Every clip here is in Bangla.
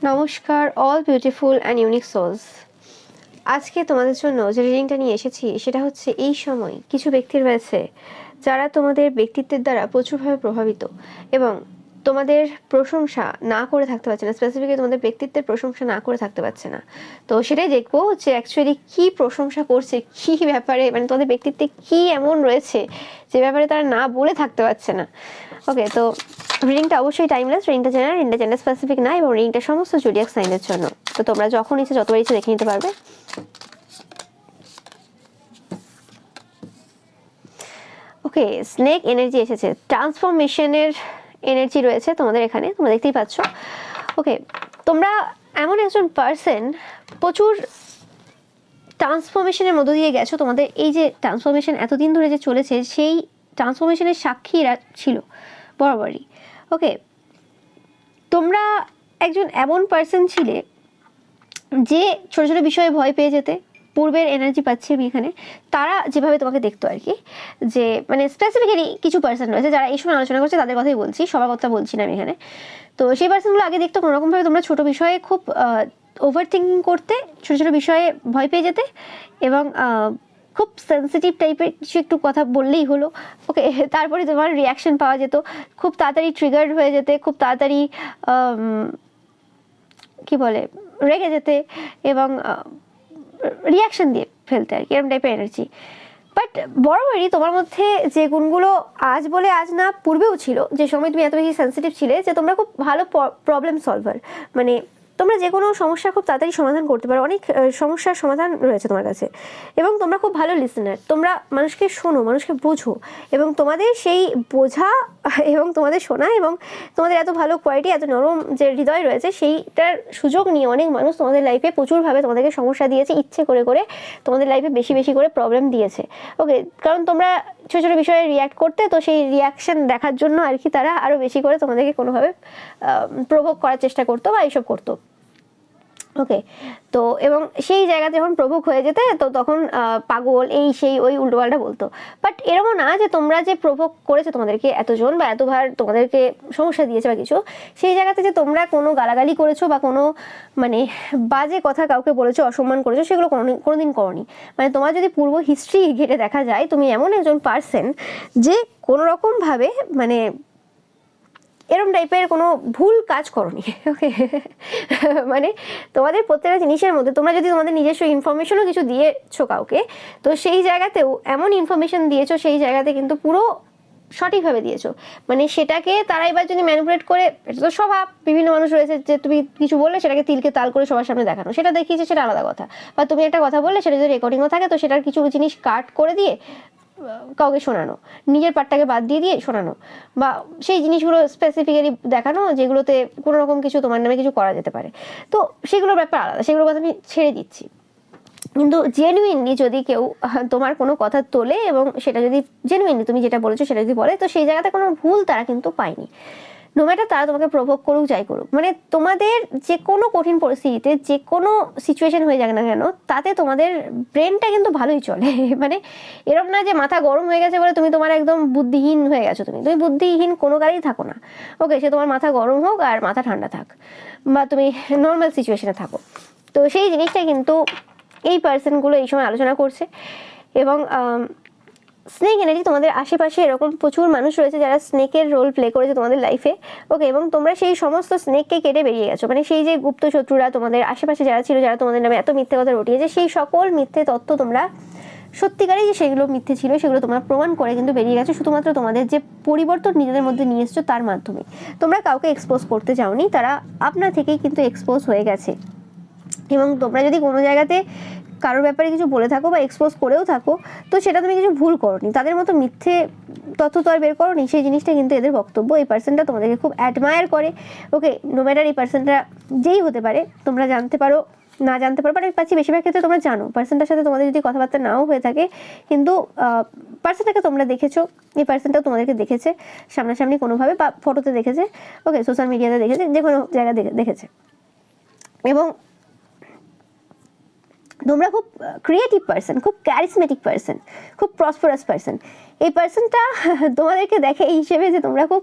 নমস্কার all beautiful and unique souls. আজকে তোমাদের জন্য যে রিডিংটা নিয়ে এসেছি সেটা হচ্ছে এই সময় কিছু ব্যক্তি রয়েছে যারা তোমাদের ব্যক্তিত্বের দ্বারা প্রচুরভাবে প্রভাবিত এবং তোমাদের প্রশংসা না করে থাকতে পারছে না, স্পেসিফিক্যালি তোমাদের ব্যক্তিত্বের প্রশংসা না করে থাকতে পারছে না। তো সেটাই দেখবো যে অ্যাকচুয়ালি কী প্রশংসা করছে, কী ব্যাপারে, মানে তোমাদের ব্যক্তিত্বে কী এমন রয়েছে যে ব্যাপারে তারা না বলে থাকতে পারছে না। ওকে, তো রিডিংটা অবশ্যই টাইমলেস, রিডিংটা জেনারেল স্পেসিফিক না এবং রিডিংটা সমস্ত জোডিয়াক সাইনের জন্য। তো তোমরা যখন ইচ্ছে যতবার ইচ্ছে দেখে নিতে পারবে। ওকে, স্নেক এনার্জি এসেছে, ট্রান্সফরমেশনের এনার্জি রয়েছে তোমাদের এখানে, তোমরা দেখতেই পাচ্ছ। ওকে, তোমরা এমন একজন পার্সন প্রচুর ট্রান্সফরমেশনের মধ্য দিয়ে গেছো। তোমাদের এই যে ট্রান্সফরমেশন এতদিন ধরে যে চলেছে সেই ট্রান্সফরমেশনের সাক্ষী এরা ছিল বরাবরই। ওকে, তোমরা একজন এমন পার্সন ছিলে যে ছোটো ছোটো বিষয়ে ভয় পেয়ে যেতে, পূর্বের এনার্জি পাচ্ছি আমি এখানে, তারা যেভাবে তোমাকে দেখতো আর কি, যে মানে স্পেসিফিক্যালি কিছু পার্সন রয়েছে যারা এই সময় আলোচনা করছে, তাদের কথাই বলছি, সবার কথা বলছি না আমি এখানে। তো সেই পার্সনগুলো আগে দেখতো কোনোরকমভাবে তোমরা ছোটো বিষয়ে খুব ওভার থিঙ্কিং করতে, ছোটো ছোটো বিষয়ে ভয় পেয়ে যেতে এবং খুব সেন্সিটিভ টাইপের কিছু একটু কথা বললেই হলো, ওকে, তারপরে তোমার রিয়াকশন পাওয়া যেত, খুব তাড়াতাড়ি ট্রিগার্ড হয়ে যেতে, খুব তাড়াতাড়ি কি বলে রেগে যেতে এবং রিয়াকশন দিয়ে ফেলতে আর কি, এরকম টাইপের এনার্জি। বাট বরাবরই তোমার মধ্যে যে গুণগুলো আজ বলে আজ না, পূর্বেও ছিল, যে সময় তুমি এত বেশি সেন্সিটিভ ছিলে যে তোমরা খুব ভালো প্রবলেম সলভার, মানে তোমরা যে কোনো সমস্যা খুব তাড়াতাড়ি সমাধান করতে পারো, অনেক সমস্যার সমাধান রয়েছে তোমার কাছে, এবং তোমরা খুব ভালো লিসেনার, তোমরা মানুষকে শোনো, মানুষকে বোঝো, এবং তোমাদের সেই বোঝা এবং তোমাদের শোনা এবং তোমাদের এত ভালো কোয়ালিটি, এত নরম যে হৃদয় রয়েছে, সেইটার সুযোগ নিয়ে অনেক মানুষ তোমাদের লাইফে প্রচুরভাবে তোমাদেরকে সমস্যা দিয়েছে, ইচ্ছে করে করে তোমাদের লাইফে বেশি বেশি করে প্রবলেম দিয়েছে। ওকে, কারণ তোমরা ছোটো ছোটো বিষয়ে রিয়াক্ট করতে, তো সেই রিয়াকশন দেখার জন্য আর কি তারা আরও বেশি করে তোমাদেরকে কোনোভাবে প্রভোগ করার চেষ্টা করতো বা এইসব করতো। ওকে, তো এবং সেই জায়গাতে যখন প্রভোগ হয়ে যেতে, তো তখন পাগল এই সেই ওই উল্টোপাল্টা বলতো। বাট এরকমও না যে তোমরা যে প্রভোগ করেছো তোমাদেরকে এতজন বা এতবার তোমাদেরকে সমস্যা দিয়েছে বা কিছু, সেই জায়গাতে যে তোমরা কোনো গালাগালি করেছো বা কোনো মানে বাজে কথা কাউকে বলেছো, অসম্মান করেছো, সেগুলো কোনোদিন করোনি। মানে তোমার যদি পূর্ব হিস্ট্রি ঘেটে দেখা যায়, তুমি এমন একজন পার্সন যে কোনোরকমভাবে মানে এরম টাইপের কোনো ভুল কাজ করনি। ওকে, মানে তোমাদের প্রত্যেকটা জিনিসের মধ্যে তোমরা যদি তোমাদের নিজস্ব ইনফরমেশনও কিছু দিয়েছো কাউকে, তো সেই জায়গাতেও এমন ইনফরমেশন দিয়েছো, সেই জায়গাতে কিন্তু পুরো সঠিকভাবে দিয়েছো। মানে সেটাকে তারা এবার যদি ম্যানিপুলেট করে, এটা তো স্বভাব, বিভিন্ন মানুষ রয়েছে যে তুমি কিছু বললে সেটাকে তিলকে তাল করে সবার সামনে দেখানো, সেটা দেখিয়েছে, সেটা আলাদা কথা। বা তুমি একটা কথা বললে সেটা যদি রেকর্ডিংও থাকে, তো সেটার কিছু জিনিস কাট করে দিয়ে কাউকে শোনানো, নিজের পার্টটাকে বাদ দিয়ে দিয়ে শোনানো, বা সেই জিনিসগুলো স্পেসিফিক্যালি দেখানো যেগুলোতে কোনো রকম কিছু তোমার নামে কিছু করা যেতে পারে। তো সেগুলোর ব্যাপার আলাদা, সেগুলোর কথা আমি ছেড়ে দিচ্ছি। কিন্তু জেনুইনলি যদি কেউ তোমার কোনো কথা তোলে এবং সেটা যদি জেনুইনলি তুমি যেটা বলেছো সেটা যদি বলে, তো সেই জায়গাতে কোনো ভুল তারা কিন্তু পায়নি। নো ম্যাটার তারা তোমাকে প্রভোগ করুক, যাই করুক, মানে তোমাদের যে কোনো কঠিন পরিস্থিতিতে যে কোনো সিচুয়েশন হয়ে যাক না কেন, তাতে তোমাদের ব্রেনটা কিন্তু ভালোই চলে। মানে এরকম না যে মাথা গরম হয়ে গেছে বলে তুমি তোমার একদম বুদ্ধিহীন হয়ে গেছো, তুমি বুদ্ধিহীন কোনো কালেই থাকো না। ওকে, সে তোমার মাথা গরম হোক আর মাথা ঠান্ডা থাক, বা তুমি নর্মাল সিচুয়েশনে থাকো, তো সেই জিনিসটা কিন্তু এই পার্সনগুলো এই সময় আলোচনা করছে। এবং স্নেক এনার্জি, তোমাদের আশেপাশে এরকম প্রচুর মানুষ রয়েছে যারা স্নেকের রোল প্লে করেছে তোমাদের লাইফে। ওকে, এবং তোমরা সেই সমস্ত স্নেককে কেটে বেরিয়ে গেছো, মানে সেই যে গুপ্ত শত্রুরা তোমাদের আশেপাশে যারা ছিল, যারা তোমাদের নামে এত মিথ্যে কথা রটিয়েছে, সেই সকল মিথ্যে তথ্য তোমরা সত্যিকারই যে সেগুলো মিথ্যে ছিল সেগুলো তোমরা প্রমাণ করে কিন্তু বেরিয়ে গেছো, শুধুমাত্র তোমাদের যে পরিবর্তন নিজেদের মধ্যে নিয়ে এসছো তার মাধ্যমে। তোমরা কাউকে এক্সপোজ করতে চাওনি, তারা আপনা থেকেই কিন্তু এক্সপোজ হয়ে গেছে। এবং তোমরা যদি কোনো জায়গাতে কারোর ব্যাপারে কিছু বলে থাকো বা এক্সপোজ করেও থাকো, তো সেটা তুমি কিছু ভুল করোনি, তাদের মতো মিথ্যে তথ্য তো আর বের করোনি, সেই জিনিসটা কিন্তু এদের বক্তব্য। এই পার্সনটা তোমাদেরকে খুব অ্যাডমায়ার করে। ওকে, নো ম্যাটার এই পার্সনটা যেই হতে পারে, তোমরা জানতে পারো না জানতে পারো, বাট আমি পাচ্ছি বেশিরভাগ ক্ষেত্রে তোমরা জানো পার্সনটার সাথে তোমাদের যদি কথাবার্তা নাও হয়ে থাকে, কিন্তু পার্সনটাকে তোমরা দেখেছো, এই পার্সনটাও তোমাদেরকে দেখেছে সামনাসামনি কোনোভাবে, বা ফটোতে দেখেছে, ওকে, সোশ্যাল মিডিয়াতে দেখেছে, যে কোনো জায়গায় দেখেছে। এবং তোমরা খুব ক্রিয়েটিভ পার্সন, খুব ক্যারিসমেটিক পার্সন, খুব প্রসপারাস পার্সন। এই পার্সনটা তোমাদেরকে দেখে এই হিসেবে যে তোমরা খুব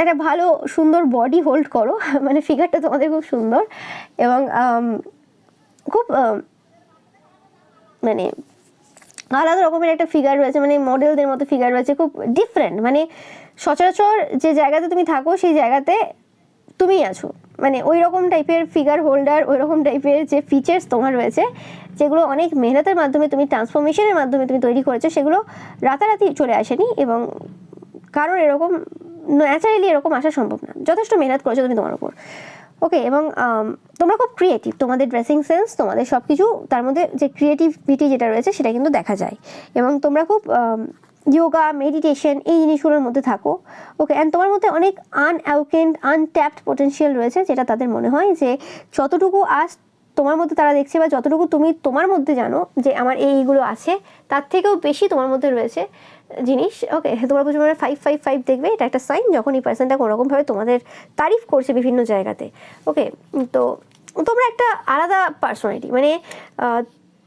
একটা ভালো সুন্দর বডি হোল্ড করো, মানে ফিগারটা তোমাদের খুব সুন্দর এবং খুব মানে আলাদা রকমের একটা ফিগার রয়েছে, মানে মডেলদের মতো ফিগার রয়েছে, খুব ডিফারেন্ট। মানে সচরাচর যে জায়গাতে তুমি থাকো সেই জায়গাতে তুমিই আছো, মানে ওই রকম টাইপের ফিগার হোল্ডার, ওই রকম টাইপের যে ফিচার্স তোমার রয়েছে, যেগুলো অনেক মেহনতের মাধ্যমে তুমি ট্রান্সফরমেশনের মাধ্যমে তুমি তৈরি করেছো, সেগুলো রাতারাতি চলে আসেনি এবং কারোর এরকম ন্যাচারালি এরকম আসা সম্ভব না, যথেষ্ট মেহনত করেছো তুমি তোমার উপর। ওকে, এবং তোমরা খুব ক্রিয়েটিভ, তোমাদের ড্রেসিং সেন্স, তোমাদের সব কিছু, তার মধ্যে যে ক্রিয়েটিভিটি যেটা রয়েছে সেটা কিন্তু দেখা যায় এবং তোমরা খুব যোগা, মেডিটেশন এই জিনিসগুলোর মধ্যে থাকো। ওকে, অ্যান্ড তোমার মধ্যে অনেক আনঅ্যাওকেন্ড, আনট্যাপড পোটেনশিয়াল রয়েছে, যেটা তাদের মনে হয় যে যতটুকু আজ তোমার মধ্যে তারা দেখছে বা যতটুকু তুমি তোমার মধ্যে জানো যে আমার এইগুলো আছে, তার থেকেও বেশি তোমার মধ্যে রয়েছে জিনিস। ওকে, তোমরা প্রচুর মানে 555 দেখবে, এটা একটা সাইন যখন এই পার্সনটা কোনোরকমভাবে তোমাদের তারিফ করছে বিভিন্ন জায়গাতে। ওকে, তো তোমরা একটা আলাদা পার্সোনালিটি, মানে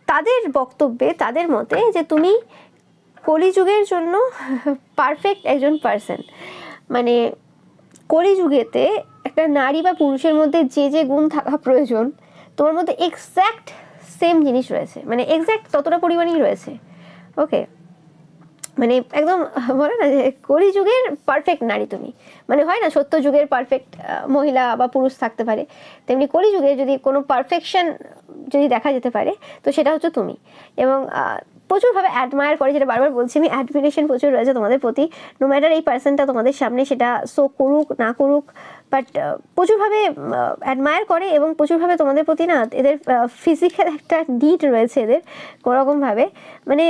তাদের বক্তব্যে, তাদের মতে যে তুমি কলিযুগের জন্য পারফেক্ট একজন পার্সন। মানে কলিযুগেতে একটা নারী বা পুরুষের মধ্যে যে যে গুণ থাকা প্রয়োজন, তোমার মধ্যে এক্স্যাক্ট সেম জিনিস রয়েছে, মানে এক্স্যাক্ট ততটা পরিমাণেই রয়েছে। ওকে, মানে একদম বলে না যে কলিযুগের পারফেক্ট নারী তুমি, মানে হয় না সত্য যুগের পারফেক্ট মহিলা বা পুরুষ থাকতে পারে, তেমনি কলিযুগে যদি কোনো পারফেকশন যদি দেখা যেতে পারে তো সেটা হচ্ছে তুমি। এবং প্রচুরভাবে অ্যাডমায়ার করে, যেটা বারবার বলছি আমি, অ্যাডমিরেশন প্রচুর রয়েছে তোমাদের প্রতি, নো ম্যাটার এই পার্সনটা তোমাদের সামনে সেটা শো করুক না করুক, বাট প্রচুরভাবে অ্যাডমায়ার করে এবং প্রচুরভাবে তোমাদের প্রতি না এদের ফিজিক্যাল একটা নিড রয়েছে এদের কোনোরকমভাবে, মানে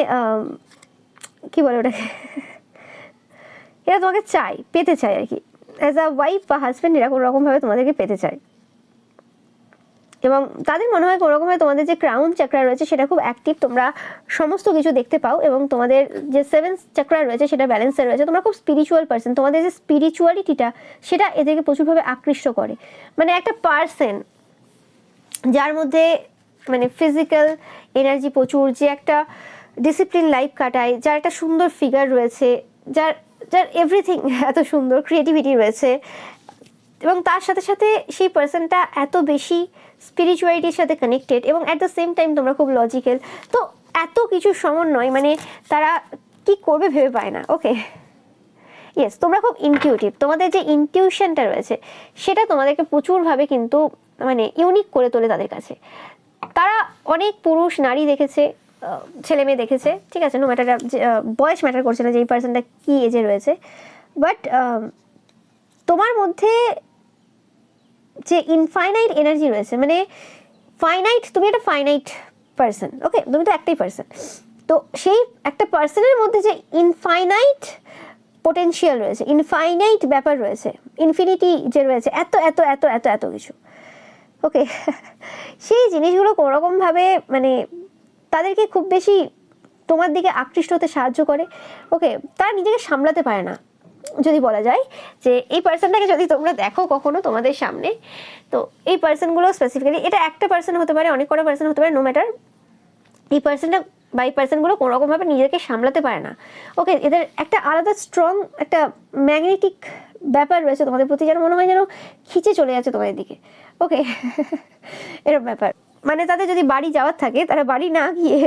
কি বলে ওটাকে, এরা তোমাকে চাই, পেতে চায় আর কি, অ্যাজ আ ওয়াইফ বা হাজব্যান্ড এরা কোনো রকমভাবে তোমাদেরকে পেতে চায়। এবং তাদের মনে হয় কোনোরকমভাবে তোমাদের যে ক্রাউন চাকরা রয়েছে সেটা খুব অ্যাক্টিভ, তোমরা সমস্ত কিছু দেখতে পাও এবং তোমাদের যে 7 চাকরা রয়েছে সেটা ব্যালেন্সে রয়েছে, তোমরা খুব স্পিরিচুয়াল পার্সন, তোমাদের যে স্পিরিচুয়ালিটিটা সেটা এদেরকে প্রচুরভাবে আকৃষ্ট করে। মানে একটা পার্সন যার মধ্যে মানে ফিজিক্যাল এনার্জি প্রচুর, যে একটা ডিসিপ্লিন লাইফ কাটায়, যার একটা সুন্দর ফিগার রয়েছে, যার যার এভরিথিং এত সুন্দর, ক্রিয়েটিভিটি রয়েছে, এবং তার সাথে সাথে সেই পার্সনটা এত বেশি স্পিরিচুয়ালিটির সাথে কানেক্টেড এবং অ্যাট দ্য সেম টাইম তোমরা খুব লজিক্যাল, তো এত কিছু সমন্বয়, মানে তারা কি করবে ভেবে পায় না। ওকে, ইয়েস, তোমরা খুব ইনটিউটিভ, তোমাদের যে ইনটিউশনটা রয়েছে সেটা তোমাদেরকে প্রচুরভাবে কিন্তু মানে ইউনিক করে তোলে তাদের কাছে। তারা অনেক পুরুষ নারী দেখেছে, ছেলে মেয়ে দেখেছে, ঠিক আছে, নো ম্যাটার, বয়স ম্যাটার করছে না যে এই পার্সনটা কী এজে রয়েছে, বাট তোমার মধ্যে যে ইনফাইনাইট এনার্জি রয়েছে, মানে ফাইনাইট, তুমি একটা ফাইনাইট পার্সন, ওকে, তুমি তো একটাই পার্সন, তো সেই একটা পার্সনের মধ্যে যে ইনফাইনাইট পোটেনশিয়াল রয়েছে, ইনফাইনাইট ব্যাপার রয়েছে, ইনফিনিটি যে রয়েছে, এত এত এত এত এত কিছু। ওকে, সেই জিনিসগুলো কোনোরকমভাবে মানে তাদেরকে খুব বেশি তোমার দিকে আকৃষ্ট হতে সাহায্য করে। ওকে, তারা নিজেকে সামলাতে পারে না, যদি বলা যায় যে এই পার্সনটাকে যদি তোমরা দেখো কখনো তোমাদের সামনে, তো এই পার্সনগুলো স্পেসিফিক্যালি, এটা একটা পার্সন হতে পারে, অনেক কটা পার্সন হতে পারে, নো ম্যাটার, এই পার্সনটা বা এই পার্সনগুলো কোনোরকমভাবে নিজেকে সামলাতে পারে না। ওকে, এদের একটা আলাদা স্ট্রং একটা ম্যাগনেটিক ব্যাপার রয়েছে তোমাদের প্রতি, যেন মনে হয় যেন খিচে চলে যাচ্ছে তোমাদের দিকে। ওকে, এরকম ব্যাপার, মানে তাদের যদি বাড়ি যাওয়ার থাকে তারা বাড়ি না গিয়ে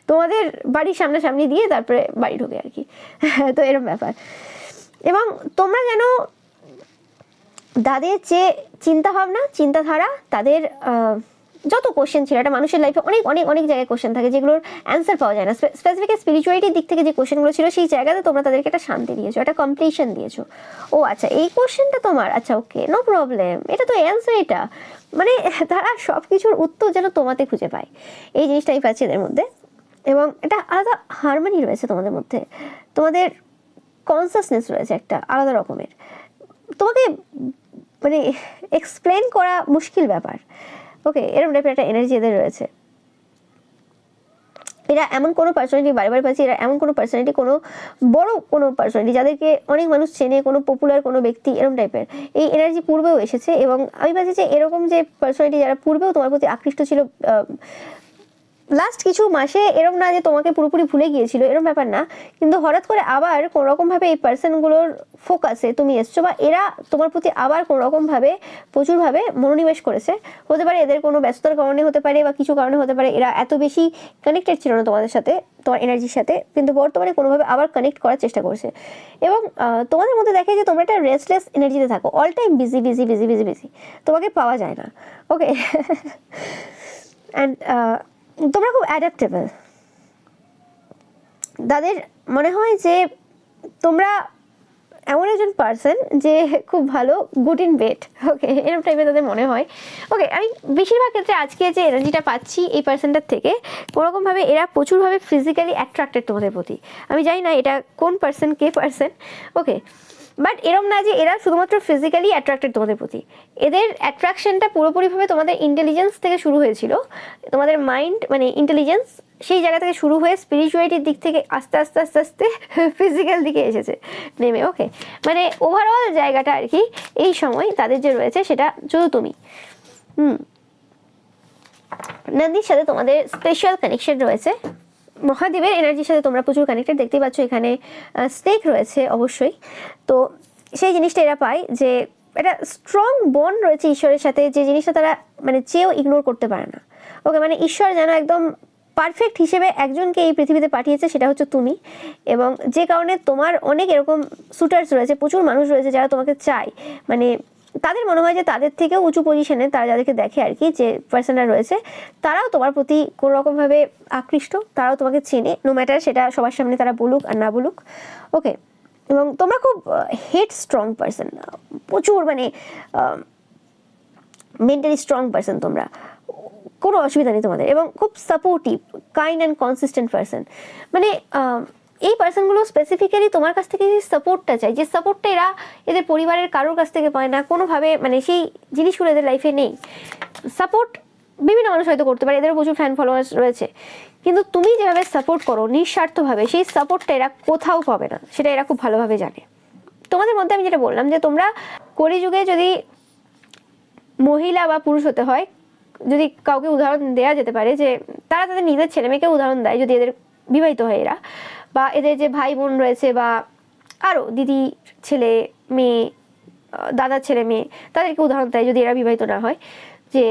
তোমাদের বাড়ির সামনাসামনি দিয়ে তারপরে বাড়ি ঢোকে আর কি। তো এরকম ব্যাপার, এবং তোমরা যেন তাদের যে চিন্তাভাবনা, চিন্তাধারা, তাদের যত কোশ্চেন ছিল, একটা মানুষের লাইফে অনেক অনেক অনেক জায়গায় কোশ্চেন থাকে যেগুলোর অ্যান্সার পাওয়া যায় না, স্পেসিফিক স্পিরিচুয়ালিটির দিক থেকে যে কোশ্চেনগুলো ছিল সেই জায়গাতে তোমরা তাদেরকে একটা শান্তি দিয়েছো, একটা কমপ্লিশন দিয়েছো। ও আচ্ছা, এই কোশ্চেনটা তোমার, আচ্ছা ওকে, নো প্রবলেম, এটা তো অ্যান্সার, এটা মানে তারা সব কিছুর উত্তর যেন তোমাতে খুঁজে পায়, এই জিনিসটাই পাচ্ছে এদের মধ্যে। এবং এটা আলাদা হারমোনি রয়েছে তোমাদের মধ্যে, তোমাদের কনসাসনেস রয়েছে একটা আলাদা রকমের, তোমাকে মানে এক্সপ্লেন করা মুশকিল ব্যাপার। ওকে, এরকম টাইপের একটা এনার্জি এদের রয়েছে। এরা এমন কোনো পার্সোনালিটি, বারে পাচ্ছি, এরা এমন কোনো পার্সোনালিটি, কোনো বড় কোনো পার্সোনালিটি যাদেরকে অনেক মানুষ চেনে, কোনো পপুলার কোনো ব্যক্তি, এরকম টাইপের এই এনার্জি পূর্বেও এসেছে। এবং আমি পাচ্ছি যে এরকম যে পার্সোনালিটি যারা পূর্বেও তোমার প্রতি আকৃষ্ট ছিল, লাস্ট কিছু মাসে এরকম না যে তোমাকে পুরোপুরি ভুলে গিয়েছিল, এরকম ব্যাপার না, কিন্তু হঠাৎ করে আবার কোনোরকমভাবে এই পার্সনগুলোর ফোকাসে তুমি এসছো, বা এরা তোমার প্রতি আবার কোনোরকমভাবে প্রচুরভাবে মনোনিবেশ করেছে। হতে পারে এদের কোনো ব্যস্ততার কারণে হতে পারে, বা কিছু কারণে হতে পারে, এরা এত বেশি কানেক্টেড ছিল না তোমাদের সাথে, তোমার এনার্জির সাথে, কিন্তু বর্তমানে কোনোভাবে আবার কানেক্ট করার চেষ্টা করছে। এবং তোমাদের মধ্যে দেখে যে তোমরা একটা রেস্টলেস এনার্জিতে থাকো, all time busy busy busy busy busy, তোমাকে পাওয়া যায় না। ওকে অ্যান্ড তোমরা খুব অ্যাডাপ্টেবল। তাদের মনে হয় যে তোমরা এমন একজন পার্সন যে খুব ভালো গুড ইন বেড, ওকে, এরকম টাইপের তাদের মনে হয়। ওকে, আমি বেশিরভাগ ক্ষেত্রে আজকে যে এনার্জিটা পাচ্ছি এই পার্সনটার থেকে, কোনোরকমভাবে এরা প্রচুরভাবে ফিজিক্যালি অ্যাট্রাক্টেড তোমাদের প্রতি। আমি জানি না এটা কোন person, K person, okay, but এরম না যে এরা শুধুমাত্র ফিজিক্যালি অ্যাট্রাক্টেড তোমাদের প্রতি। এদের অ্যাট্রাকশনটা পুরোপুরিভাবে তোমাদের ইন্টেলিজেন্স থেকে শুরু হয়েছিল, তোমাদের মাইন্ড মানে ইন্টেলিজেন্স সেই জায়গা থেকে শুরু হয়ে স্পিরিচুয়ালিটির দিক থেকে আস্তে আস্তে আস্তে আস্তে ফিজিক্যাল দিকে এসেছে নেমে। ওকে, মানে ওভারঅল জায়গাটা আর কি এই সময় তাদের যে রয়েছে সেটা শুধু তুমি। নন্দীর সাথে তোমাদের স্পেশাল কানেকশন রয়েছে, মহাদেবের এনার্জির সাথে তোমরা প্রচুর কানেক্টেড, দেখতেই পাচ্ছ এখানে স্নেক রয়েছে অবশ্যই। তো সেই জিনিসটা এরা পায় যে একটা স্ট্রং বন্ড রয়েছে ঈশ্বরের সাথে, যে জিনিসটা তারা মানে চেয়েও ইগনোর করতে পারে না। ওকে, মানে ঈশ্বর যেন একদম পারফেক্ট হিসেবে একজনকে এই পৃথিবীতে পাঠিয়েছে, সেটা হচ্ছে তুমি। এবং যে কারণে তোমার অনেক এরকম সুটার্স রয়েছে, প্রচুর মানুষ রয়েছে যারা তোমাকে চায়, মানে তাদের মনে হয় যে তাদের থেকেও উঁচু পজিশনে তারা যাদেরকে দেখে আর কি, যে পার্সনরা রয়েছে, তারাও তোমার প্রতি কোনো রকমভাবে আকৃষ্ট, তারাও তোমাকে চেনে, নো ম্যাটার সেটা সবার সামনে তারা বলুক আর না বলুক। ওকে, এবং তোমরা খুব হেড স্ট্রং পার্সন, প্রচুর মানে মেন্টালি স্ট্রং পার্সন তোমরা, কোনো অসুবিধা নেই তোমাদের, এবং খুব supportive, kind and consistent person. মানে এই পার্সনগুলো স্পেসিফিক্যালি তোমার কাছ থেকে যে সাপোর্টটা চাই, যে সাপোর্টটা এরা এদের পরিবারের কারোর কাছ থেকে পায় না কোনোভাবে, মানে সেই জিনিসগুলো এদের লাইফে নেই। সাপোর্ট বিভিন্ন মানুষ হয়তো করতে পারে, এদের প্রচুর ফ্যান ফলোয়ার্স রয়েছে, কিন্তু তুমি যেভাবে সাপোর্ট করো নিঃস্বার্থভাবে, সেই সাপোর্টটা এরা কোথাও পাবে না, সেটা এরা খুব ভালোভাবে জানে। তোমাদের মধ্যে আমি যেটা বললাম যে তোমরা কলিযুগে যদি মহিলা বা পুরুষ হতে হয়, যদি কাউকে উদাহরণ দেওয়া যেতে পারে যে তারা তাদের নিজের ছেলে মেয়েকে উদাহরণ দেয়, যদি এদের বিবাহিত হয় এরা, বা এদের যে ভাই বোন রয়েছে, বা আরও দিদি ছেলে মেয়ে, দাদার ছেলে মেয়ে, তাদেরকে উদাহরণ দেয় যদি এরা বিবাহিত না হয়, যে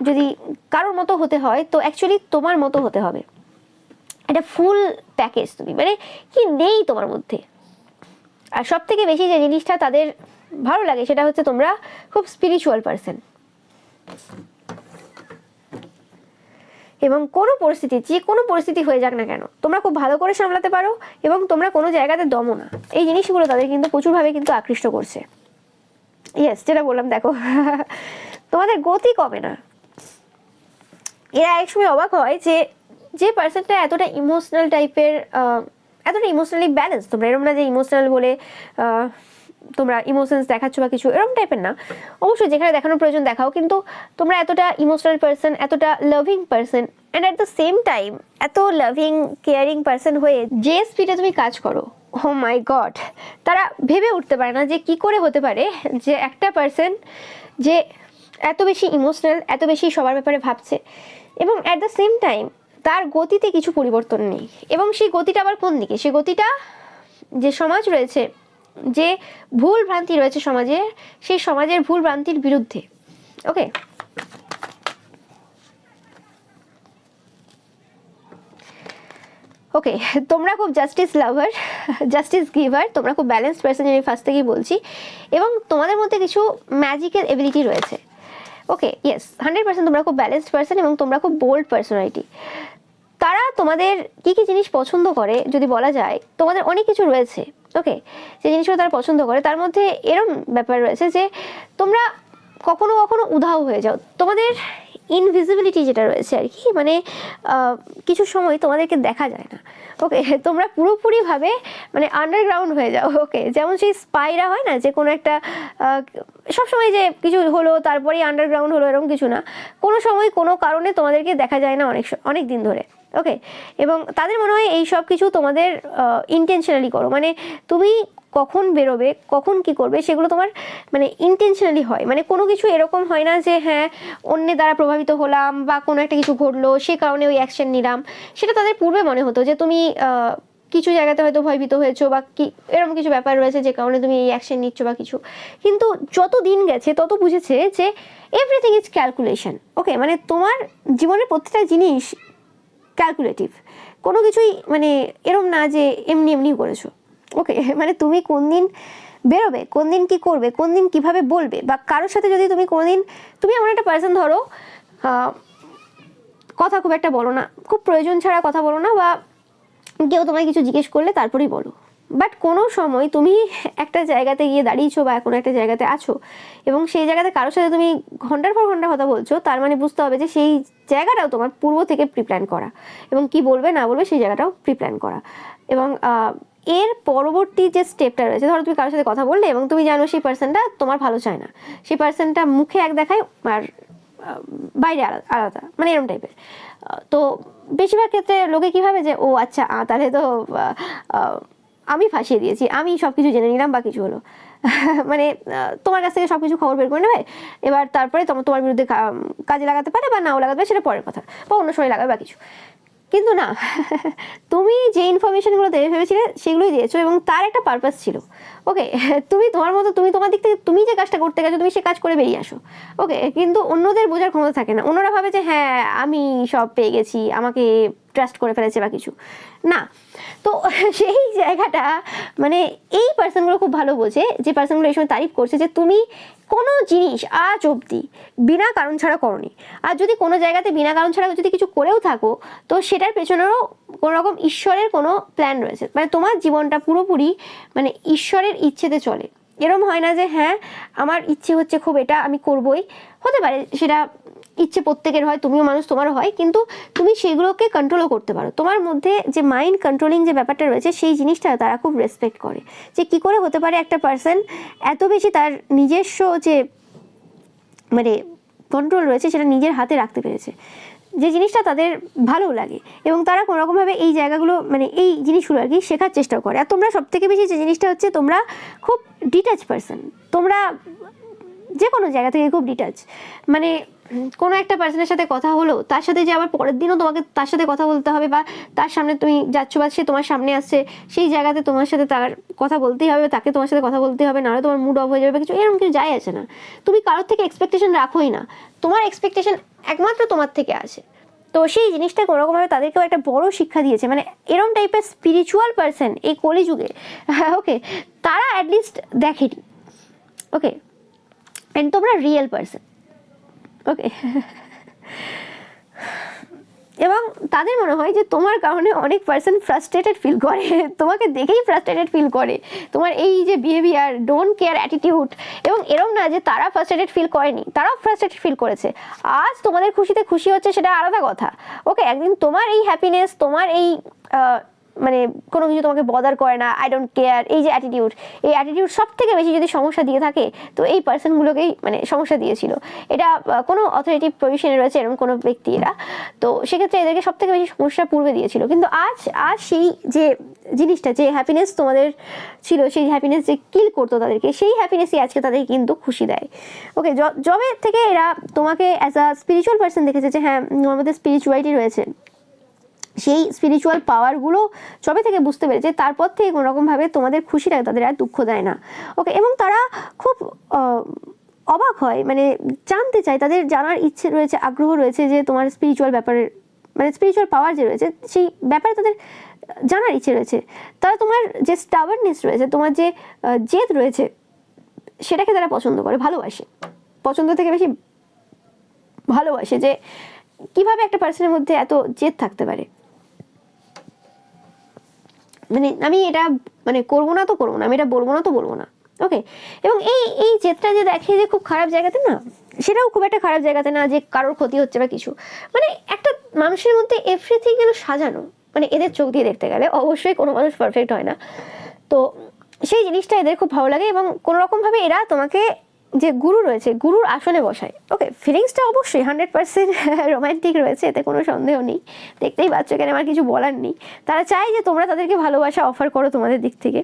যদি কারোর মতো হতে হয় তো অ্যাকচুয়ালি তোমার মতো হতে হবে। এটা ফুল প্যাকেজ তুমি, মানে কি নেই তোমার মধ্যে। আর সব থেকে বেশি যে জিনিসটা তাদের ভালো লাগে সেটা হচ্ছে তোমরা খুব স্পিরিচুয়াল পার্সন, এবং কোনো পরিস্থিতি, যে কোনো পরিস্থিতি হয়ে যাক না কেন, তোমরা খুব ভালো করে সামলাতে পারো, এবং তোমরা কোনো জায়গাতে দমো না। এই জিনিসগুলো তাদের কিন্তু প্রচুরভাবে কিন্তু আকৃষ্ট করছে। ইয়েস, যেটা বললাম দেখো তোমাদের গতি কমে না। এরা একসময় অবাক হয় যে যে পার্সনটা এতটা ইমোশনাল টাইপের, এতটা ইমোশনালি ব্যালেন্স, তোমরা এরকম না যে ইমোশনাল বলে তোমরা ইমোশনস দেখাচ্ছ বা কিছু, এরকম টাইপের না। অবশ্যই যেখানে দেখানোর প্রয়োজন দেখাও, কিন্তু তোমরা এতটা ইমোশনাল পার্সন, এতটা loving person, and at the same time এত লাভিং কেয়ারিং পার্সন হয়ে যে স্পিডে তুমি কাজ করো, ও মাই গড, তারা ভেবে উঠতে পারে না যে কি করে হতে পারে যে একটা পার্সন যে এত বেশি ইমোশনাল, এত বেশি সবার ব্যাপারে ভাবছে, এবং অ্যাট দ্য সেম টাইম তার গতিতে কিছু পরিবর্তন নেই। এবং সেই গতিটা আবার কোন দিকে? সেই গতিটা যে সমাজ রয়েছে, যে ভুল ভ্রান্তি রয়েছে সমাজে, সেই সমাজের ভুল ভ্রান্তির বিরুদ্ধে। ওকে, ওকে, তোমরা খুব জাস্টিস লাভার, জাস্টিস গিভার, তোমরা খুব ব্যালেন্সড পার্সন, আমি ফার্স্ট থেকেই বলছি, এবং তোমাদের মধ্যে কিছু ম্যাজিক্যাল এবিলিটি রয়েছে। ওকে, ইয়েস, 100% তোমরা খুব ব্যালেন্সড পার্সন, এবং তোমরা খুব বোল্ড পার্সোনালিটি। তারা তোমাদের কি কি জিনিস পছন্দ করে যদি বলা যায়, তোমাদের অনেক কিছু রয়েছে। ওকে, যে জিনিসগুলো তারা পছন্দ করে তার মধ্যে এরম ব্যাপার রয়েছে যে তোমরা কখনো কখনো উধাও হয়ে যাও, তোমাদের ইনভিজিবিলিটি যেটা রয়েছে আর কি, মানে কিছু সময় তোমাদেরকে দেখা যায় না। ওকে, তোমরা পুরোপুরিভাবে মানে আন্ডারগ্রাউন্ড হয়ে যাও। ওকে, যেমন সেই স্পাইরা হয় না, যে কোনো একটা সবসময় যে কিছু হলো তারপরেই আন্ডারগ্রাউন্ড হলো, এরকম কিছু না, কোনো সময় কোনো কারণে তোমাদেরকে দেখা যায় না অনেক দিন ধরে। ওকে, এবং তাদের মনে হয় এই সব কিছু তোমাদের ইন্টেনশনালি করো, মানে তুমি কখন বেরোবে, কখন কি করবে, সেগুলো তোমার মানে ইন্টেনশনালি হয়। মানে কোনো কিছু এরকম হয় না যে হ্যাঁ অন্যের দ্বারা প্রভাবিত হলাম বা কোনো একটা কিছু ঘটলো সে কারণে ওই অ্যাকশন নিলাম। সেটা তাদের পূর্বে মনে হতো যে তুমি কিছু জায়গাতে হয়তো ভয়ভীত হয়েছো বা কি এরকম কিছু ব্যাপার রয়েছে যে কারণে তুমি এই অ্যাকশন নিচ্ছ বা কিছু। কিন্তু যত দিন গেছে তত বুঝেছে যে এভরিথিং ইজ ক্যালকুলেশন। ওকে, মানে তোমার জীবনের প্রত্যেকটা জিনিস ক্যালকুলেটিভ, কোনো কিছুই মানে এরম না যে এমনি এমনি করেছো। ওকে, মানে তুমি কোন দিন বেরোবে, কোন দিন কি করবে, কোন দিন কিভাবে বলবে, বা কারোর সাথে যদি তুমি কোনোদিন, তুমি এমন একটা পার্সন ধরো কথা খুব একটা বলো না, খুব প্রয়োজন ছাড়া কথা বলো না, বা কেউ তোমায় কিছু জিজ্ঞেস করলে তারপরেই বলো। বাট কোনো সময় তুমি একটা জায়গাতে গিয়ে দাঁড়িয়েছো বা কোনো একটা জায়গাতে আছো এবং সেই জায়গাতে কারোর সাথে তুমি ঘন্টার পর ঘন্টা কথা বলছো, তার মানে বুঝতে হবে যে সেই জায়গাটাও তোমার পূর্ব থেকে প্রিপ্ল্যান করা, এবং কি বলবে না বলবে সেই জায়গাটাও প্রিপ্ল্যান করা। এবং এর পরবর্তী যে স্টেপটা রয়েছে, ধরো তুমি কারোর সাথে কথা বললে এবং তুমি জানো সেই পার্সনটা তোমার ভালো চায় না, সেই পার্সনটা মুখে এক দেখায় আর বাইরে আলাদা, মানে এরকম টাইপের। তো বেশিরভাগ ক্ষেত্রে লোকে কী ভাবে যে ও আচ্ছা তাহলে তো আমি ফাঁসিয়ে দিয়েছি, আমি সব কিছু জেনে নিলাম বা কিছু হলো মানে তোমার কাছ থেকে সব কিছু খবর বের করে নেবে, এবার তারপরে তোমার বিরুদ্ধে কাজে লাগাতে পারে বা নাও লাগাতে পারে, সেটা পরের কথা, বা অন্য সময় লাগাবে বা কিছু। কিন্তু না, তুমি যে ইনফরমেশনগুলো দেবে ভেবেছিলে সেগুলোই দিয়েছো এবং তার একটা পারপাস ছিল। ওকে, তুমি তোমার মতো, তুমি তোমার দিক থেকে তুমি যে কাজটা করতে গেছো তুমি সে কাজ করে বেরিয়ে আসো। ওকে, কিন্তু অন্যদের বোঝার ক্ষমতা থাকে না, অন্যরা ভাবে যে হ্যাঁ আমি সব পেয়ে গেছি, আমাকে ট্রাস্ট করে ফেলেছে বা কিছু না। তো সেই জায়গাটা মানে এই পার্সনগুলো খুব ভালো বোঝে, যে পার্সনগুলো এই সময় তারিফ করছে যে তুমি কোনো জিনিস আজ অবধি বিনা কারণ ছাড়া করনি। আর যদি কোনো জায়গাতে বিনা কারণ ছাড়া যদি কিছু করেও থাকো, তো সেটার পেছনেরও কোনো রকম ঈশ্বরের কোনো প্ল্যান রয়েছে। মানে তোমার জীবনটা পুরোপুরি মানে ঈশ্বরের ইচ্ছেতে চলে। এরম হয় না যে হ্যাঁ আমার ইচ্ছে হচ্ছে খুব এটা আমি করবই, হতে পারে সেটা ইচ্ছে প্রত্যেকের হয়, তুমিও মানুষ তোমারও হয়, কিন্তু তুমি সেগুলোকে কন্ট্রোলও করতে পারো। তোমার মধ্যে যে মাইন্ড কন্ট্রোলিং যে ব্যাপারটা রয়েছে সেই জিনিসটা তারা খুব রেসপেক্ট করে, যে কি করে হতে পারে একটা পার্সন এত বেশি তার নিজস্ব যে মানে কন্ট্রোল রয়েছে সেটা নিজের হাতে রাখতে পেরেছে, যে জিনিসটা তাদের ভালো লাগে। এবং তারা কোনোরকমভাবে এই জায়গাগুলো মানে এই জিনিসগুলো আর কি শেখার চেষ্টা করে। আর তোমরা সব থেকে বেশি যে জিনিসটা হচ্ছে তোমরা খুব ডিটাচ পার্সন, তোমরা যে কোনো জায়গা থেকে খুব ডিটাচ। মানে কোনো একটা পার্সনের সাথে কথা হলো, তার সাথে যে আবার পরের দিনও তোমাকে তার সাথে কথা বলতে হবে, বা তার সামনে তুমি যাচ্ছ বা সে তোমার সামনে আসছে, সেই জায়গাতে তোমার সাথে তার কথা বলতেই হবে, তাকে তোমার সাথে কথা বলতে হবে, নাহলে তোমার মুড অফ হয়ে যাবে বা কিছু, এরকম কিছু যায় আসে না। তুমি কারোর থেকে এক্সপেকটেশন রাখোই না, তোমার এক্সপেকটেশন একমাত্র তোমার থেকে আসে। তো সেই জিনিসটা কোনোরকমভাবে তাদেরকেও একটা বড় শিক্ষা দিয়েছে। মানে এরকম টাইপের স্পিরিচুয়াল পার্সন এই কলিযুগে, ওকে, তারা অ্যাটলিস্ট দেখেনি। ওকে, অ্যান্ড তোমরা রিয়েল পার্সন। ওকে, এবং তাদের মনে হয় যে তোমার কারণে অনেক পার্সন ফ্রাস্ট্রেটেড ফিল করে, তোমাকে দেখেই ফ্রাস্ট্রেটেড ফিল করে, তোমার এই যে বিহেভিয়ার, ডোন্ট কেয়ার অ্যাটিটিউড। এবং এরম না যে তারা ফ্রাস্ট্রেটেড ফিল করেনি, তারাও ফ্রাস্ট্রেটেড ফিল করেছে। আজ তোমাদের খুশিতে খুশি হচ্ছে সেটা আলাদা কথা। ওকে, একদিন তোমার এই হ্যাপিনেস, তোমার এই মানে কোনো কিছু তোমাকে বদার করে না, আই ডোন্ট কেয়ার, এই যে অ্যাটিটিউড, এই অ্যাটিটিউড সব থেকে বেশি যদি সমস্যা দিয়ে থাকে তো এই পার্সনগুলোকেই মানে সমস্যা দিয়েছিল। এটা কোনো অথরিটি পজিশনে রয়েছে এরকম কোনো ব্যক্তি এরা, তো সেক্ষেত্রে এদেরকে সব থেকে বেশি সমস্যা পূর্বে দিয়েছিল। কিন্তু আজ সেই যে জিনিসটা, যে হ্যাপিনেস তোমাদের ছিল, সেই হ্যাপিনেস যে কিল করতো তাদেরকে, সেই হ্যাপিনেসই আজকে তাদের কিন্তু খুশি দেয়। ওকে, যবে থেকে এরা তোমাকে অ্যাজ আ স্পিরিচুয়াল পার্সন দেখেছে যে হ্যাঁ তোমার মধ্যে স্পিরিচুয়ালিটি রয়েছে, সেই স্পিরিচুয়াল পাওয়ারগুলো সবে থেকে বুঝতে পেরেছে, তারপর থেকে কোনোরকমভাবে তোমাদের খুশি লাগে, তাদের আর দুঃখ দেয় না। ওকে, এবং তারা খুব অবাক হয়, মানে জানতে চায়, তাদের জানার ইচ্ছে রয়েছে, আগ্রহ রয়েছে যে তোমার স্পিরিচুয়াল ব্যাপারের, মানে স্পিরিচুয়াল পাওয়ার যে রয়েছে সেই ব্যাপারে তাদের জানার ইচ্ছে রয়েছে। তারা তোমার যে স্টাবারনেস রয়েছে, তোমার যে জেদ রয়েছে, সেটাকে তারা পছন্দ করে, ভালোবাসে, পছন্দ থেকে বেশি ভালোবাসে, যে কিভাবে একটা পার্সনের মধ্যে এত জেদ থাকতে পারে। মানে আমি এটা মানে করবো না তো করবো না, আমি এটা বলবো না তো বলবো না। ওকে, এবং এই জেদটা যে দেখে যে খুব খারাপ জায়গাতে না, সেটাও খুব একটা খারাপ জায়গাতে না যে কারোর ক্ষতি হচ্ছে বা কিছু, মানে একটা মানুষের মধ্যে এভরিথিং যেন সাজানো, মানে এদের চোখ দিয়ে দেখতে গেলে অবশ্যই কোনো মানুষ পারফেক্ট হয় না, তো সেই জিনিসটা এদের খুব ভালো লাগে। এবং কোনো রকমভাবে এরা তোমাকে যে গুরু রয়েছে, গুরুর আসনে বসায়। ওকে, ফিলিংসটা অবশ্যই 100% রোম্যান্টিক রয়েছে, এতে কোনো সন্দেহ নেই। দেখতেই পাচ্ছ, এখানে আমার কিছু বলার নেই। তারা চায় যে তোমরা তাদেরকে ভালোবাসা অফার করো তোমাদের দিক থেকে,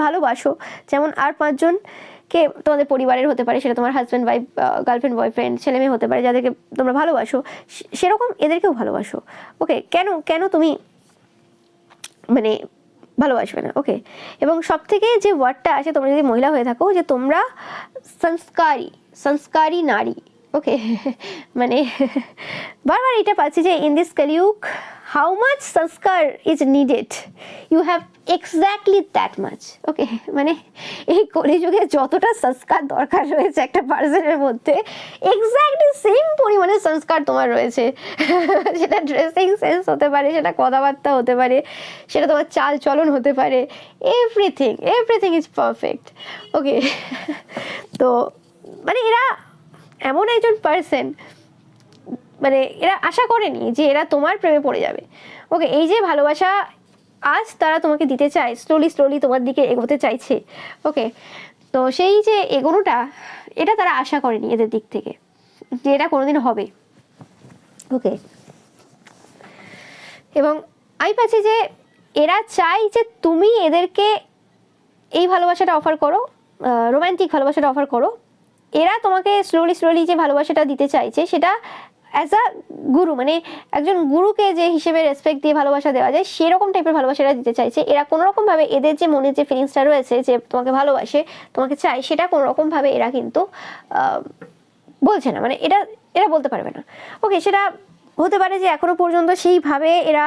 ভালোবাসো। যেমন আর 5জনকে তোমাদের পরিবারের হতে পারে, সেটা তোমার হাজব্যান্ড ওয়াইফ, গার্লফ্রেন্ড বয়ফ্রেন্ড, ছেলে মেয়ে হতে পারে, যাদেরকে তোমরা ভালোবাসো, সেরকম এদেরকেও ভালোবাসো। ওকে, কেন কেন তুমি মানে ভালোবাসবে না? ওকে, এবং সব থেকে যে ওয়ার্ডটা আছে, তোমরা যদি মহিলা হয়ে থাকো, যে তোমরা সংস্কারী নারী। ওকে, মানে বারবার এটা পাচ্ছি যে in this Kaliyug how much সংস্কার is needed, you have exactly that much. Okay, মানে এই কলিযুগে যতটা সংস্কার দরকার রয়েছে একটা পার্সনের মধ্যে, এক্স্যাক্টলি সেম পরিমাণে সংস্কার তোমার রয়েছে। সেটা ড্রেসিং সেন্স হতে পারে, সেটা কথাবার্তা হতে পারে, সেটা তোমার চাল চলন হতে পারে, এভরিথিং ইজ পারফেক্ট। ওকে, তো মানে এরা এমন একজন পার্সন, মানে এরা আশা করেনি যে এরা তোমার প্রেমে পড়ে যাবে। ওকে, এই যে ভালোবাসা আজ তারা তোমাকে দিতে চায়, স্লোলি তোমার দিকে এগোতে চাইছে। ওকে, তো সেই যে এগোনোটা, এটা তারা আশা করেনি এদের দিক থেকে যে এটা কোনোদিন হবে। ওকে, এবং আমি পাচ্ছি যে এরা চাই যে তুমি এদেরকে এই ভালোবাসাটা অফার করো, রোম্যান্টিক ভালোবাসাটা অফার করো। এরা তোমাকে স্লোলি যে ভালোবাসাটা দিতে চাইছে, সেটা অ্যাজ আ গুরু, মানে একজন গুরুকে যে হিসেবে রেসপেক্ট দিয়ে ভালোবাসা দেওয়া যায়, সেরকম টাইপের ভালোবাসাটা দিতে চাইছে। এরা কোনোরকমভাবে এদের যে মনের যে ফিলিংসটা রয়েছে, যে তোমাকে ভালোবাসে, তোমাকে চাই, সেটা কোনোরকমভাবে এরা কিন্তু বলছে না, মানে এরা বলতে পারবে না। ওকে, সেটা হতে পারে যে এখনো পর্যন্ত সেইভাবে এরা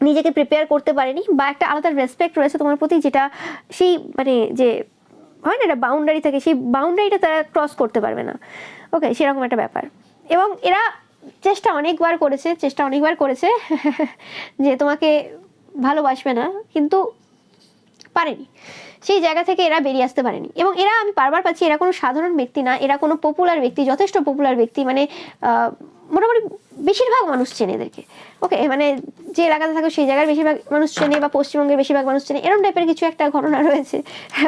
নিজেকে প্রিপেয়ার করতে পারেনি, বা একটা আলাদা রেসপেক্ট রয়েছে তোমার প্রতি, যেটা সেই মানে যে হয় না, একটা বাউন্ডারি থাকে, সেই বাউন্ডারিটা তারা ক্রস করতে পারবে না। ওকে, সেরকম একটা ব্যাপার। এবং এরা চেষ্টা অনেকবার করেছে যে তোমাকে ভালোবাসবে না, কিন্তু পারেনি, সেই জায়গা থেকে এরা বেরিয়ে আসতে পারেনি। এবং এরা, আমি বারবার পাচ্ছি, এরা কোনো সাধারণ ব্যক্তি না, এরা কোনো পপুলার ব্যক্তি, যথেষ্ট পপুলার ব্যক্তি, মানে মোটামুটি বেশিরভাগ মানুষ চেনে এদেরকে। ওকে, মানে যে এলাকাতে থাকো সেই জায়গার বেশিরভাগ মানুষ চেনে, বা পশ্চিমবঙ্গের বেশিরভাগ মানুষ চেনে, এরকম টাইপের কিছু একটা ঘটনা রয়েছে।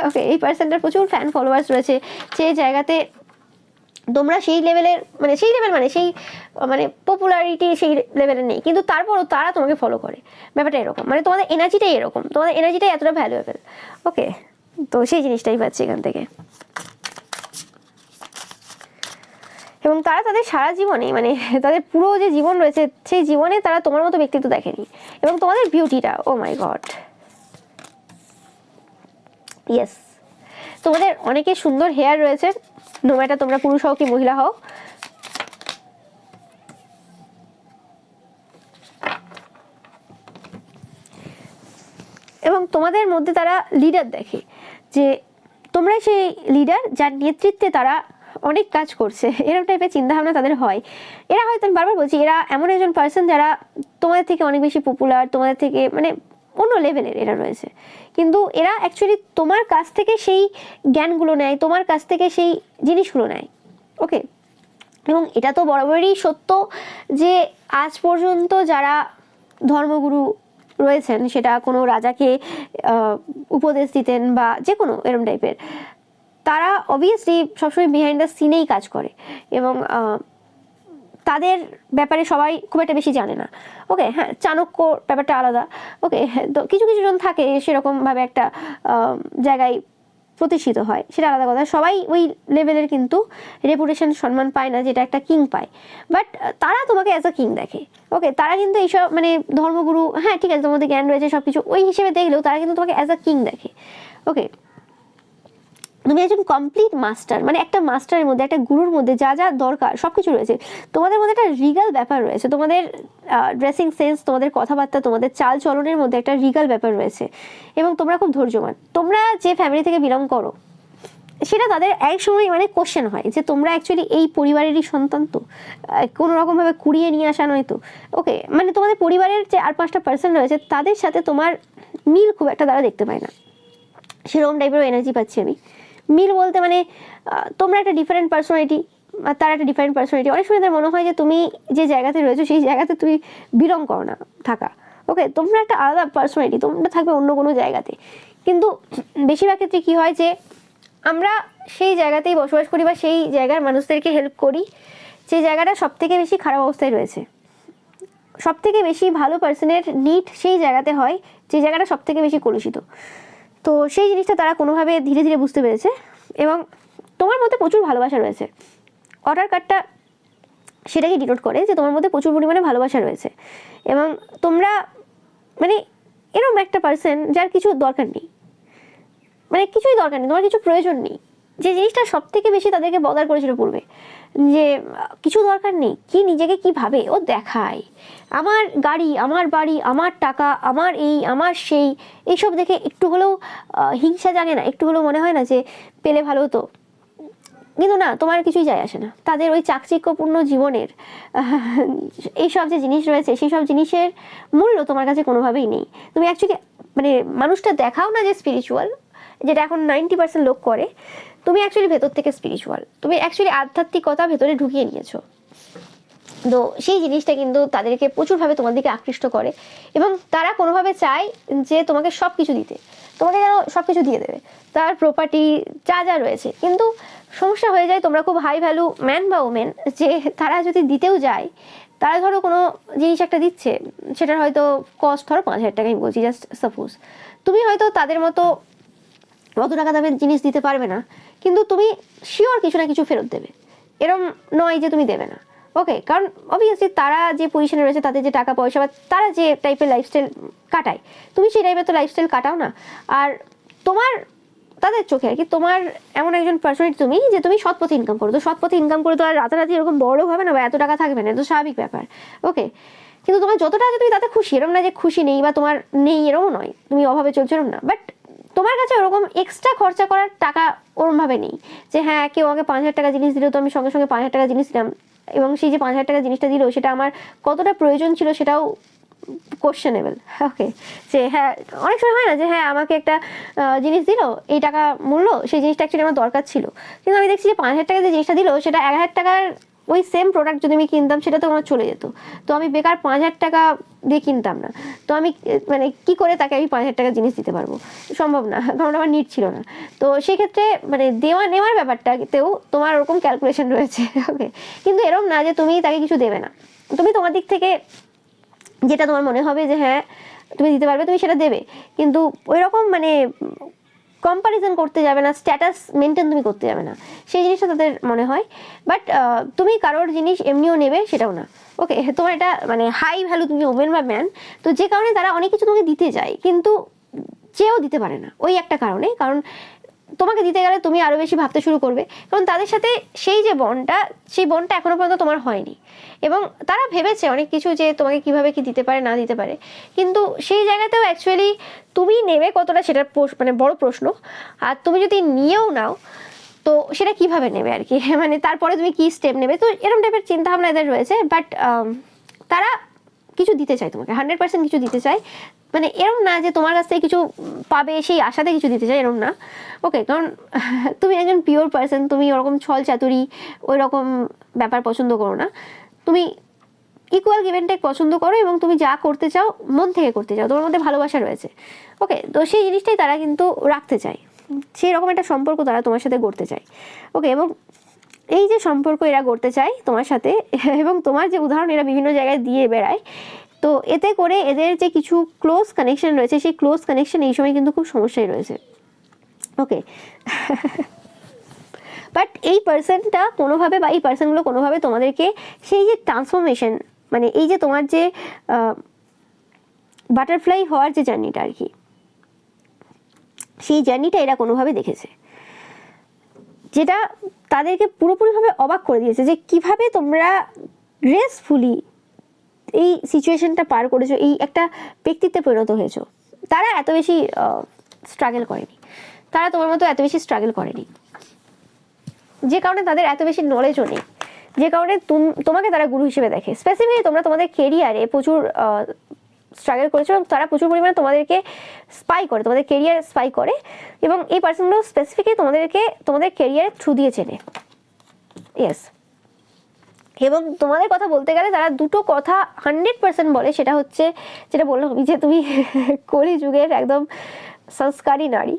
ওকে, এই পার্সনটার প্রচুর ফ্যান ফলোয়ার্স রয়েছে, সেই জায়গাতে তোমরা সেই লেভেলের, মানে সেই পপুলারিটি সেই লেভেলে নেই, কিন্তু তারপরও তারা তোমাকে ফলো করে। ব্যাপারটা এরকম, মানে তোমাদের এনার্জিটাই এতটা ভ্যালুয়েবল। ওকে, তো সেই জিনিসটাই পাচ্ছি এখান থেকে। এবং তারা তাদের সারা জীবনে, মানে তাদের পুরো যে জীবন রয়েছে, সেই জীবনে তারা তোমার মতো ব্যক্তিত্ব দেখেনি। এবং তোমাদের বিউটিটা, ও মাই গড, ইয়েস, তোমাদের অনেকে সুন্দর হেয়ার রয়েছে, নো ম্যাটার তোমরা পুরুষ হও কি মহিলা হও। এবং তোমাদের মধ্যে তারা লিডার দেখে, যে তোমরা সেই লিডার যার নেতৃত্বে তারা অনেক কাজ করছে, এরকম টাইপের চিন্তাভাবনা তাদের হয়। এরা হয়তো, আমি বারবার বলছি, এরা এমন একজন পার্সন যারা তোমাদের থেকে অনেক বেশি পপুলার, তোমাদের থেকে মানে অন্য লেভেলের এরা রয়েছে, কিন্তু এরা অ্যাকচুয়ালি তোমার কাছ থেকে সেই জ্ঞানগুলো নেয়, তোমার কাছ থেকে সেই জিনিসগুলো নেয়। ওকে, এবং এটা তো বরাবরই সত্য যে আজ পর্যন্ত যারা ধর্মগুরু রয়েছেন, সেটা কোনো রাজাকে উপদেশ দিতেন বা যে কোনো এরম টাইপের, তারা অবভিয়াসলি সবসময় বিহাইন্ড দ্য সিনেই কাজ করে, এবং তাদের ব্যাপারে সবাই খুব একটা বেশি জানে না। ওকে, হ্যাঁ, চাণক্য ব্যাপারটা আলাদা। ওকে, তো কিছু জন থাকে সেরকমভাবে একটা জায়গায় প্রতিষ্ঠিত হয়, সেটা আলাদা কথা। সবাই ওই লেভেলের কিন্তু রেপুটেশন, সম্মান পায় না যেটা একটা কিং পায়, বাট তারা তোমাকে অ্যাজ আ কিং দেখে। ওকে, তারা কিন্তু এইসব মানে ধর্মগুরু, হ্যাঁ ঠিক আছে, তোমার মধ্যে জ্ঞান রয়েছে সব কিছু, ওই হিসেবে দেখলেও তারা কিন্তু তোমাকে অ্যাজ আ কিং দেখে। ওকে, তুমি একজন কমপ্লিট মাস্টার, মানে একটা মাস্টারের মধ্যে, একটা গুরুর মধ্যে যা যা দরকার সব কিছু রয়েছে। তোমাদের মধ্যে একটা রিগাল ব্যাপার রয়েছে, তোমাদের ড্রেসিং সেন্স, তোমাদের কথাবার্তা, তোমাদের চাল চলনের মধ্যে একটা রিগাল ব্যাপার রয়েছে, এবং তোমরা খুব ধৈর্যবান। তোমরা যে ফ্যামিলি থেকে বিলং করো, সেটা তাদের এক সময় মানে কোশ্চেন হয় যে তোমরা অ্যাকচুয়ালি এই পরিবারেরই সন্তান তো, কোনো রকমভাবে কুড়িয়ে নিয়ে আসা নয় তো। ওকে, মানে তোমাদের পরিবারের যে আর 5টা পার্সন রয়েছে, তাদের সাথে তোমার মিল খুব একটা তারা দেখতে পায় না, সেরকম টাইপের এনার্জি পাচ্ছি আমি। মিল বলতে মানে তোমরা একটা ডিফারেন্ট পার্সোনালিটি, আর তার একটা ডিফারেন্ট পার্সোনালিটি। অনেক সময় তার মনে হয় যে তুমি যে জায়গাতে রয়েছো সেই জায়গাতে তুমি বিলং করো না থাকা। ওকে, তোমরা একটা আলাদা পার্সোনালিটি, তোমরা থাকবে অন্য কোনো জায়গাতে। কিন্তু বেশিরভাগ ক্ষেত্রে কী হয় যে আমরা সেই জায়গাতেই বসবাস করি বা সেই জায়গার মানুষদেরকে হেল্প করি যে জায়গাটা সব থেকে বেশি খারাপ অবস্থায় রয়েছে। সব থেকে বেশি ভালো পার্সনের নিড সেই জায়গাতে হয় যে জায়গাটা সব থেকে বেশি কলুষিত। তো সেই জিনিসটা তারা কোনোভাবে ধীরে ধীরে বুঝতে পেরেছে এবং তোমার মধ্যে প্রচুর ভালোবাসা রয়েছে। অর্ডার কার্ডটা সেটাকে ডিনোট করে যে তোমার মধ্যে প্রচুর পরিমাণে ভালোবাসা রয়েছে এবং তোমরা মানে এরকম একটা পার্সন যার কিছু দরকার নেই, মানে কিছুই দরকার নেই, তোমার কিছু প্রয়োজন নেই। যে জিনিসটা সব থেকে বেশি তাদেরকে বদার করেছিল পূর্বে, যে কিছু দরকার নেই, কি নিজেকে কি ভাবে ও দেখায়, আমার গাড়ি, আমার বাড়ি, আমার টাকা, আমার এই, আমার সেই, এইসব দেখে একটু হলেও হিংসা জাগে না? একটু হলেও মনে হয় না যে পেলে ভালো হতো? কিন্তু না, তোমার কিছুই যায় আসে না। তাদের ওই চাকচিক্যপূর্ণ জীবনের এইসব যে জিনিস রয়েছে সেই সব জিনিসের মূল্য তোমার কাছে কোনোভাবেই নেই। তুমি অ্যাকচুয়ালি মানে মানুষটা দেখাও না যে স্পিরিচুয়াল, যেটা এখন 90% লোক করে। তুমি অ্যাকচুয়ালি ভেতর থেকে স্পিরিচুয়াল, তুমি অ্যাকচুয়ালি আধ্যাত্মিকতা ভেতরে ঢুকিয়ে নিয়েছো। তো সেই জিনিসটা কিন্তু তাদেরকে প্রচুরভাবে তোমার দিকে আকৃষ্ট করে এবং তারা কোনোভাবে চায় যে তোমাকে সব কিছু দিতে, তোমাকে যেন সব কিছু দিয়ে দেবে, তার প্রপার্টি যা যা রয়েছে। কিন্তু সমস্যা হয়ে যায়, তোমরা খুব হাই ভ্যালু ম্যান বা ওমেন, যে তারা যদি দিতেও যায়, তারা ধরো কোনো জিনিস একটা দিচ্ছে, সেটার হয়তো কস্ট ধরো 5,000 টাকা, আমি বলছি জাস্ট সাপোজ। তুমি হয়তো তাদের মতো অত টাকা দামের জিনিস দিতে পারবে না, কিন্তু তুমি শিওর কিছু না কিছু ফেরত দেবে। এরম নয় যে তুমি দেবে না, ওকে? কারণ অবভিয়াসলি তারা যে পজিশনে রয়েছে, তাদের যে টাকা পয়সা বা তারা যে টাইপের লাইফস্টাইল কাটায়, তুমি সেই টাইপের তো লাইফস্টাইল কাটাও না। আর তোমার তাদের চোখে আর কি তোমার এমন একজন পার্সোনালিটি তুমি, যে তুমি সৎ পথে ইনকাম করো। তো সৎ পথে ইনকাম করে তো আর রাতারাতি এরকম বড় হবে না বা এত টাকা থাকবে না, এটা তো স্বাভাবিক ব্যাপার, ওকে? কিন্তু তোমার যতটা আছে তুমি তাতে খুশি, এরকম না যে খুশি নেই বা তোমার নেই, এরকম নয়, তুমি অভাবে চলছো এরকম না। বাট তোমার কাছে ওরকম এক্সট্রা খরচা করার টাকা ওরমভাবে নেই যে হ্যাঁ কেউ আমাকে 5,000 টাকা জিনিস দিল তো আমি সঙ্গে সঙ্গে 5,000 টাকা জিনিস দিলাম, এবং সেই যে 5,000 টাকা জিনিসটা দিল সেটা আমার কতটা প্রয়োজন ছিল সেটাও কোশ্চেনেবল, ওকে? যে হ্যাঁ অনেক সময় হয় না যে হ্যাঁ আমাকে একটা জিনিস দিল, এই টাকা মূল্য, সেই জিনিসটা অ্যাকচুয়ালি আমার দরকার ছিল, কিন্তু আমি দেখছি যে 5,000 টাকা যে জিনিসটা দিল সেটা 1,000 টাকার ওই সেম প্রোডাক্ট যদি আমি কিনতাম সেটা তো আমার চলে যেত। তো আমি বেকার 5,000 টাকা দিয়ে কিনতাম না, তো আমি মানে কি করে তাকে আমি 5,000 টাকা জিনিস দিতে পারবো? সম্ভব না, কারণ আমার নিড ছিল না। তো সেক্ষেত্রে মানে দেওয়া নেওয়ার ব্যাপারটাতেও তোমার ওরকম ক্যালকুলেশন রয়েছে, ওকে? কিন্তু এরকম না যে তুমি তাকে কিছু দেবে না, তুমি তোমার দিক থেকে যেটা তোমার মনে হবে যে হ্যাঁ তুমি দিতে পারবে, তুমি সেটা দেবে, কিন্তু ওই রকম মানে কম্পারিজন করতে যাবে না, স্ট্যাটাস মেনটেন তুমি করতে যাবে না, সেই জিনিসটা তাদের মনে হয়। বাট তুমি কারোর জিনিস এমনিও নেবে সেটাও না, ওকে? তোমার এটা মানে হাই ভ্যালু, তুমি ওমেন বা ম্যান, তো যে কারণে তারা অনেক কিছু তোমাকে দিতে যায় কিন্তু চেয়েও দিতে পারে না, ওই একটা কারণে। কারণ তোমাকে দিতে গেলে তুমি আরও বেশি ভাবতে শুরু করবে, কারণ তাদের সাথে সেই যে বন্ডটা, সেই বন্ডটা এখনো পর্যন্ত তোমার হয়নি এবং তারা ভেবেছে অনেক কিছু যে তোমাকে কিভাবে কি দিতে পারে না দিতে পারে, কিন্তু সেই জায়গাতেও অ্যাকচুয়ালি তুমি নেবে কতটা সেটা মানে বড় প্রশ্ন। আর তুমি যদি নিয়েও নাও তো সেটা কিভাবে নেবে আর কি, মানে তারপরে তুমি কি স্টেপ নেবে, তো এরকম টাইপের চিন্তাভাবনা এদের রয়েছে। বাট তারা কিছু দিতে চায় তোমাকে, 100% কিছু দিতে চায়, মানে এরম না যে তোমার কাছ থেকে কিছু পাবে সেই আশাতে কিছু দিতে চায়, এরম না, ওকে? কারণ তুমি একজন পিওর পার্সন, তুমি ওরকম ছল চাতুরি ওই রকম ব্যাপার পছন্দ করো না, তুমি ইকুয়াল গিভ অ্যান্ড টেক পছন্দ করো এবং তুমি যা করতে চাও মন থেকে করতে চাও, তোমার মধ্যে ভালোবাসা রয়েছে, ওকে? তো সেই জিনিসটাই তারা কিন্তু রাখতে চায়, সেই রকম একটা সম্পর্ক তারা তোমার সাথে গড়তে চায়, ওকে? এবং এই যে সম্পর্ক এরা গড়তে চায় তোমার সাথে, এবং তোমার যে উদাহরণ এরা বিভিন্ন জায়গায় দিয়ে বেড়ায়, তো এতে করে এদের যে কিছু ক্লোজ কানেকশন রয়েছে সেই ক্লোজ কানেকশন এই সময় কিন্তু খুব সমস্যায় রয়েছে, ওকে? বাট এই পার্সনটা কোনোভাবে বা এই পার্সনগুলো কোনোভাবে তোমাদেরকে সেই যে ট্রান্সফরমেশন, মানে এই যে তোমার যে বাটারফ্লাই হওয়ার যে জার্নিটা আর কি, সেই জার্নিটা এরা কোনোভাবে দেখেছে, যেটা তাদেরকে পুরোপুরিভাবে অবাক করে দিয়েছে যে কিভাবে তোমরা গ্রেসফুলি এই সিচুয়েশনটা পার করেছো, এই একটা ব্যক্তিত্বে পরিণত হয়েছো। তারা এত বেশি স্ট্রাগল করেনি, তারা তোমার মতো এত বেশি স্ট্রাগল করেনি, যে কারণে তাদের এত বেশি নলেজও নেই, যে কারণে তোমাকে তারা গুরু হিসেবে দেখে। স্পেসিফিকলি তোমরা তোমাদের কেরিয়ারে প্রচুর স্ট্রাগল করেছো, তারা প্রচুর পরিমাণে তোমাদেরকে স্পাই করে, তোমাদের কেরিয়ার স্পাই করে, এবং এই পার্সনগুলো স্পেসিফিকলি তোমাদেরকে তোমাদের কেরিয়ারের থ্রু দিয়ে চেনে, ইয়েস। এবং তোমাদের কথা বলতে গেলে তারা দুটো কথা 100% বলে, সেটা হচ্ছে যেটা বললাম যে তুমি কলি যুগের একদম সংস্কারী নারী,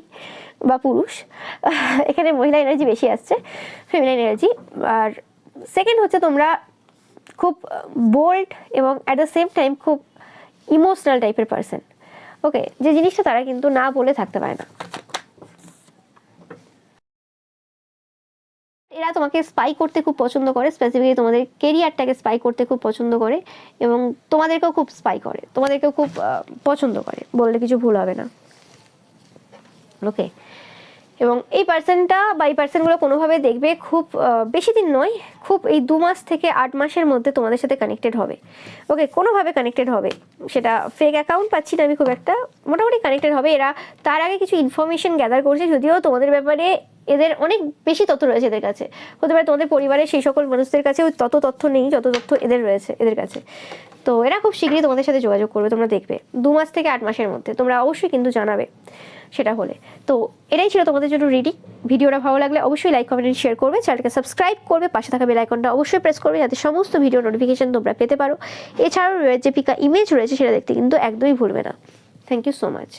বা পুরুষ, এখানে মহিলা এনার্জি বেশি আসছে, ফেমিনাইন এনার্জি। আর সেকেন্ড হচ্ছে তোমরা খুব বোল্ড এবং অ্যাট দ্য সেম টাইম খুব ইমোশনাল টাইপের পার্সন। ওকে, যে জিনিসটা তারা কিন্তু না বলে থাকতে পারে না। এরা তোমাকে স্পাই করতে খুব পছন্দ করে, স্পেসিফিকলি তোমাদের কেরিয়ারটাকে স্পাই করতে খুব পছন্দ করে, এবং তোমাদেরকেও খুব স্পাই করে, তোমাদেরকেও খুব পছন্দ করে, বললে কিছু ভুল হবে না। ওকে, এবং এই পার্সনটা বা এই পার্সনগুলো কোনোভাবে দেখবে খুব বেশি দিন নয়, খুব এই 2 মাস থেকে 8 মাসের মধ্যে তোমাদের সাথে কানেক্টেড হবে। ওকে, কোনোভাবে কানেক্টেড হবে, সেটা ফেক অ্যাকাউন্ট পাচ্ছি না আমি খুব একটা, মোটামুটি কানেক্টেড হবে। এরা তার আগে কিছু ইনফরমেশন গ্যাদার করছে, যদিও তোমাদের ব্যাপারে এদের অনেক বেশি তথ্য রয়েছে এদের কাছে। হতে পারে তোমাদের পরিবারের সেই সকল মানুষদের কাছে তত তথ্য নেই যত তথ্য এদের রয়েছে এদের কাছে। তো এরা খুব শীঘ্রই তোমাদের সাথে যোগাযোগ করবে, তোমরা দেখবে 2 মাস থেকে 8 মাসের মধ্যে। তোমরা অবশ্যই কিন্তু জানাবে সেটা হলে। তো এটাই ছিল তোমাদের জন্য রিডিং। ভিডিওটা ভালো লাগলে অবশ্যই লাইক, কমেন্ট, শেয়ার করবে, চ্যানেলকে সাবস্ক্রাইব করবে, পাশে থাকা বেল আইকনটা অবশ্যই প্রেস করবে যাতে সমস্ত ভিডিও নোটিফিকেশন তোমরা পেতে পারো। এছাড়াও যে পিকা ইমেজ রয়েছে সেটা দেখতে কিন্তু একদমই ভুলবে না। Thank you so much.